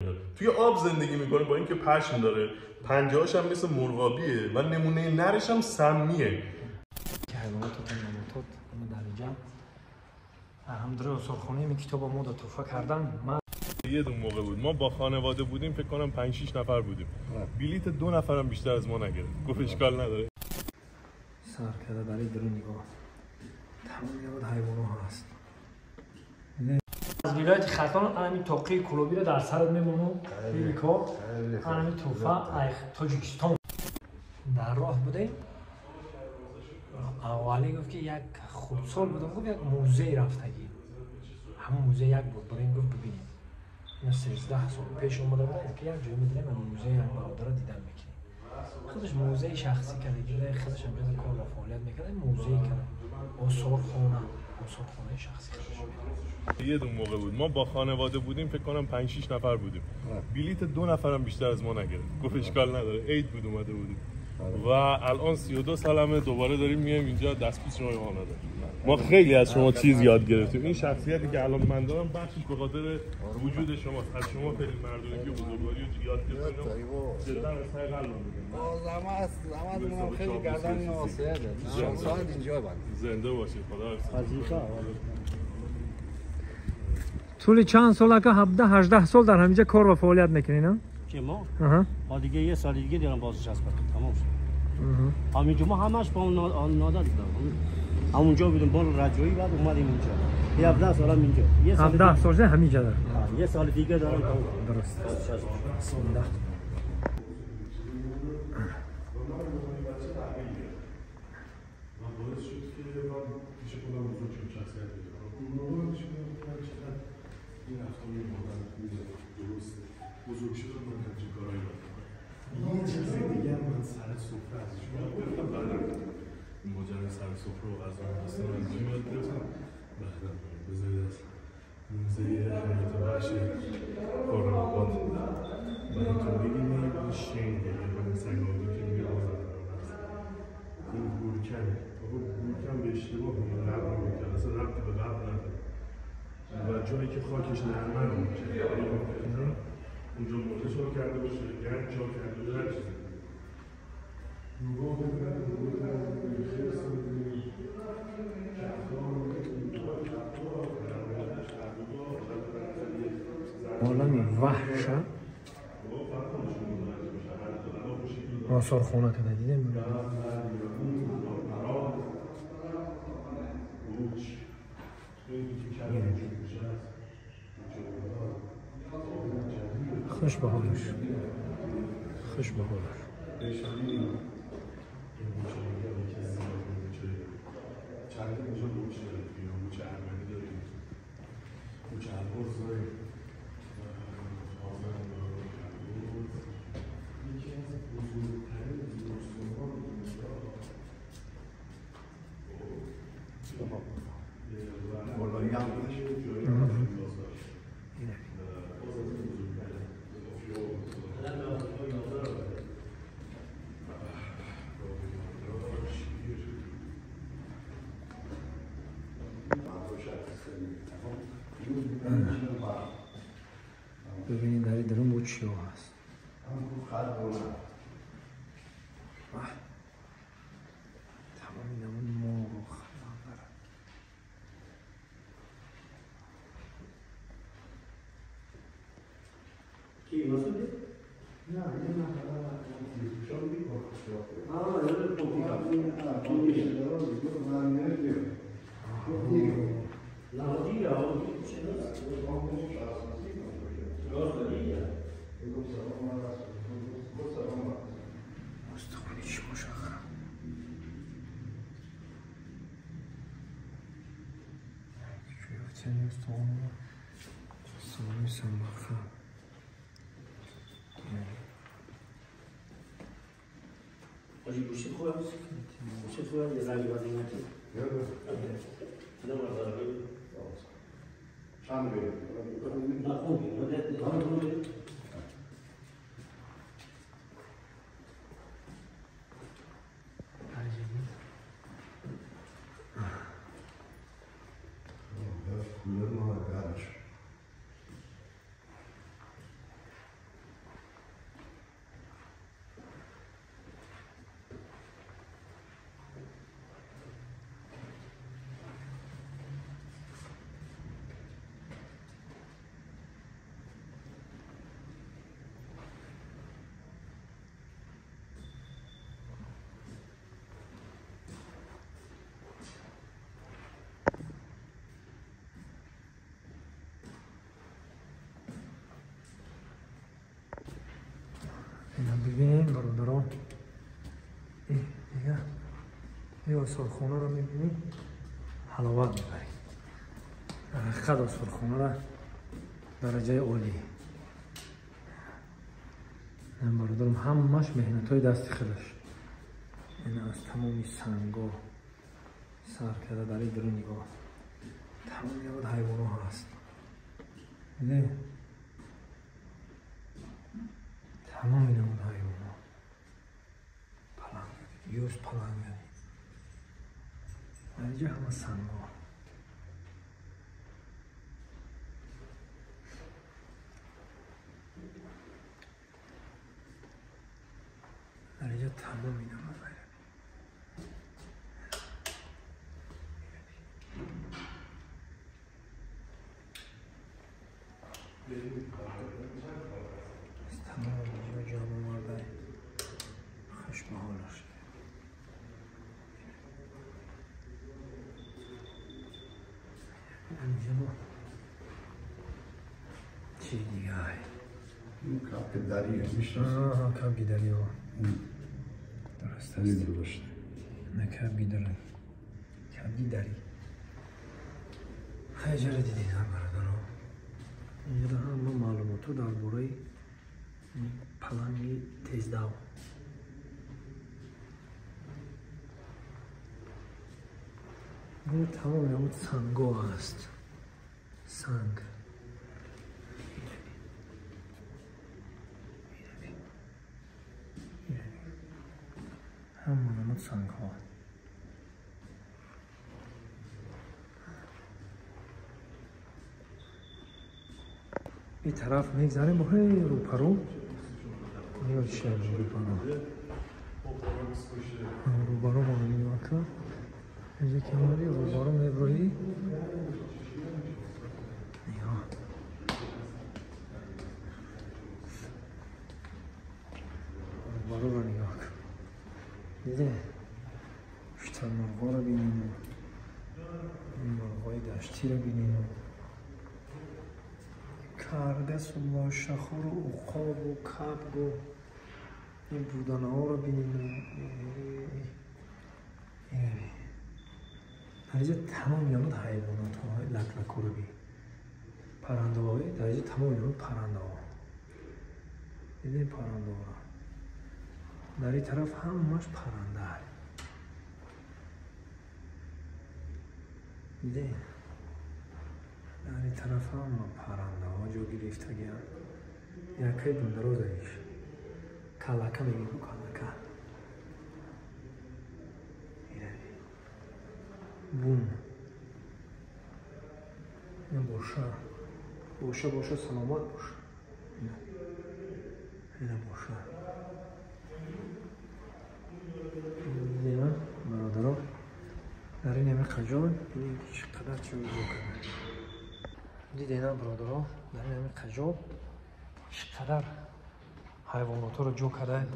اینا. توی آب زندگی میکنه با اینکه پشم داره، پنجه‌هاش هم مثل مرغابیه و نمونه نرش هم سمیه. الحمدلله سرخونه می کتاب ما دو توفه کردن. من یه دون موقع بود ما با خانواده بودیم، فکر کنم 5-6 نفر بودیم. بلیت 2 نفرم بیشتر از ما نگرفت. گفت اشکال نداره. سر کرده برای درو نگاه. تمام یه بود حیوانو هست. از ولایت ختان همین توقی کلوبی رو در سرت میمونم. بیلیکو همین توفه ایخ تاجیکستان. در راه بودیم. اولی گفت که یک خودسال بودم، گفت یک موزه رفتگی. همون موزه یک بود، بریم گفت ببینیم. اینا 13 سال پیش اومده بود که یک جایی می‌دیدم موزه یک برادر رو دیدم می‌کنه. خودش موزه شخصی کرده، خودش هم جز کار و فعالیت می‌کرد، موزه کرد. آثارخانه شخصی خودش. یه دون موقع بود ما با خانواده بودیم، فکر کنم 5-6 نفر بودیم. بلیت 2 نفرم بیشتر از ما نگرفت. گفت اشکال نداره. عید بود اومده بودیم. و الان 32 سالمه دوباره داریم میایم اینجا دستپیچ رو ایمانه داریم. ما خیلی از شما چیز یاد گرفتیم. این شخصیتی که الان من دارم بخشش به خاطر وجود شماست. از شما خیلی مردونگی و بزرگواری رو یاد گرفتیم. جدا از های قلب میگم. زحمت خیلی گردن این آسیه ده. شانسات اینجا بود. زنده باشید. خدا حفظتون. طول چند ساله که 17-18 سال در همینجا کار و فعالیت میکنین ها؟ که ما دیگه یه سال دیگه دیرم بازنشسته تمام شد. همینجا ما همش با نادر بودم. همونجا بودیم با رجایی، بعد اومدیم اینجا. 17 سالم اینجا. یه سال 17 سال همینجا دارم. یه سال دیگه دارم. درست. بزرگ شدم من همچین کارهایی یه چیز دیگه هم من سر سفره ازش این ماجرای سر سفره و غذا هستن از این یاد گرفتم. بعدا بذارید از موزه حیات وحش قرآن‌آباد براتون بگیم این شنگه یه کنی سنگابی که میگه آزادران هست. این گورکنه. گورکن به اشتباه میگه قبل گورکن اصلا ربطی به قبل نداره و جایی که خاکش نرمه رو میکنه اونجا مرده چار کرده باشه، گرد چار کرده باشه، هر چیزی نگاه بکنه، خیلی سنگی عالمی وحش آثارخانه که ندیدیم خوش به حالش خوش به حالش چند اینجا بوچ داریم، بوچ ارمنی داریم، بوچ البرز داریم، آزن داریم، یکی از بزرگترین بیمارستان‌ها اینجا بالایی هم ببینید در درون بود چی هست تمام نمون مرغ کی واسه نه استخوانی چی مشخص چه استخوانی سنبخه آجی گوشی خواه هست؟ گوشی خواه یه زنگی بازی نکی؟ نه برداره بید چند بید؟ نه خوبی برادران این دیگه این آسارخانه رو میبینید حلاوت میبرید حقیقت آسارخانه را درجه عالی این برادرم همش مهنت های دست خودش این از تمامی سنگا سر کرده در این درون نگاه تمام یاد حیوان ها هست نه تمام این اون حیوان ها پلنگ یوز پلنگ اینجا همه سنگا اینجا تمام این همه تمام اینجا جامعه مرده خشم حالش اینجا چی دیگه های کپ دریه میشه کپ دریه درست است درست نه کپ دری کپ دری خیلی جره دیدین هم برادران اینجا همه معلوماتو درباره پلنگ تیزدو این تمام همون سنگا هست سنگ همون همون سنگ ها این طرف میگذاریم با هی رو پرو نگاه چیه رو پرو رو برو با نگاه کن اینجا کماری رو برو میبروی نگاه رو برو رو نگاه کن دیده بیشتر مرغا رو بینیم این مرغای دشتی رو بینیم کرگس و ماشخور و عقاب و کبگ و این بودنه ها رو بینیم درجه تمام یامد حیوانات های لکلک رو بینیم پرنده های درجه تمام یامد پرنده ها دیدیم پرنده ها در این طرف همش پرنده های دیدیم در این طرف هم پرنده ها جو گرفته گیرن یکی بندروز ایش کلکه میگیم کلکه بوم این باشه سلامت باشه این باشه دیدیم برادران در این همه قجال این چقدر چی رو کنه دیدین برادران در این همه قجال چقدر حیوانات رو جو کرده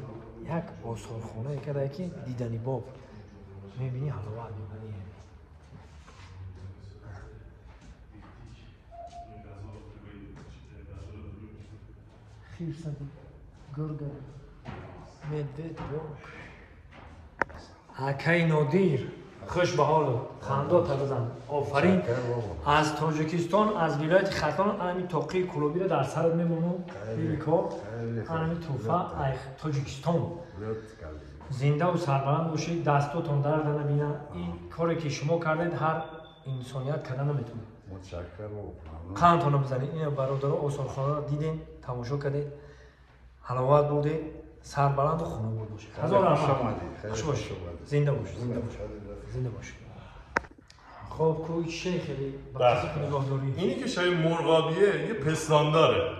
یک آثارخانه کرده که دیدنی باب میبینی حلاوت میبینی خیرسد گرگ مدوید اکی نادیر خوش به حال خندا بزن آفرین از تاجیکستان از ولایت ختان همین توقی کلوبی رو در سرت میمونم بیلیکا همین توفه ای تاجیکستان زنده و سربلند باشید دستاتون درد نبینه این کاری که شما کردید هر انسانیت کردن نمیتونه قندتون بزنید این برادرها آثارخانه رو دیدین تماشا کردید حلاوت بودید سربلند و خانواده باشید هزار رحمت خوش باشید زنده باشید زنده باشید خب کوی شیخ اینی که شاید مرغابیه یه پستان داره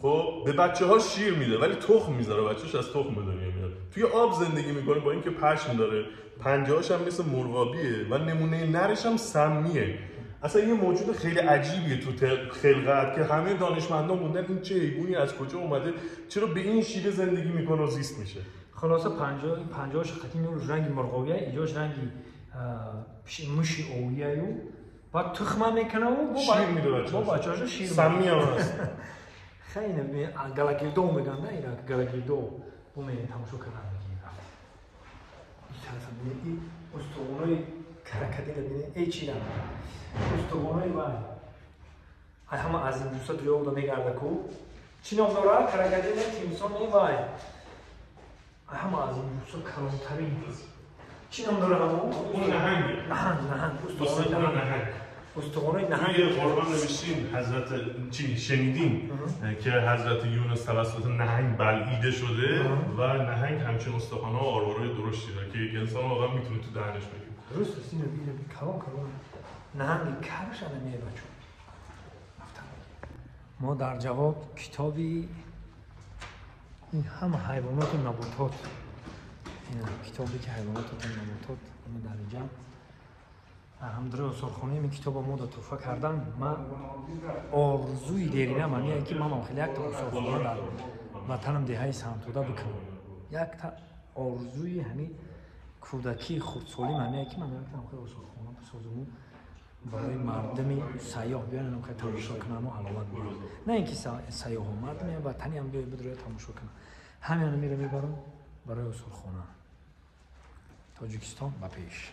خب به بچه ها شیر میده ولی تخم میذاره بچه‌ش از تخم به دنیا میاد توی آب زندگی میکنه با اینکه پشم داره پنجه‌هاش هم مثل مرغابیه و نمونه نرش هم سمیه اصلا یه موجود خیلی عجیبیه تو خلقت که همه دانشمندان موندن این چه حیوانی از کجا اومده چرا به این شیوه زندگی میکنه و زیست میشه خلاصه پنجه‌اش خطی میور رنگ مرغابیه اینجاش رنگی مشی اویه و تخمه میکنه و شیر میده بچه‌هاش شیر سمی هم هست خیلی گلگیردو میگن نه اینا گلگیردو بومه تماشا کردن میگیم این طرف ببینید این استخوان‌های کرکدی ببینید ای چی دارم استخوان‌های وای همه از این دوستا دیگه بودا میگرده کو چی نام داره کرکدی تیمسون ای وای همه از این دوستا کلانترین چی نام داره همون؟ اون نهنگ استخوان‌های نهنگ استخوان‌های نهنگ توی قرآن نوشتین حضرت چی شنیدین که حضرت یونس توسط نهنگ بلعیده شده و نهنگ همچین استخوان‌ها و آروارای درشتی داره که یک انسان واقعا میتونه تو دهنش بگیره. درست است اینو ببینید کلام نهنگ کرش هم میه بچه ما در جواب کتابی این همه حیوانات و نباتات این کتابی که حیوانات و نباتات همه در اینجا الحمدلله اصولخانه این کتاب ما دا توفه کردم من آرزوی دیرینه من یه که من خیلی یک تا اصولخانه در وطنم دهه سنتوده بکنم یک تا آرزوی همین کودکی خردسالی من یه که من یک تا خیلی اصولخانه بسازم برای مردم سیاه بیان هم که تماشا کنم و حلاوت بیان نه اینکه سیاه ها مردم وطنی هم بیان بدروی تماشا کنم همین میره میبرم برای اصولخانه تاجیکستان و پیش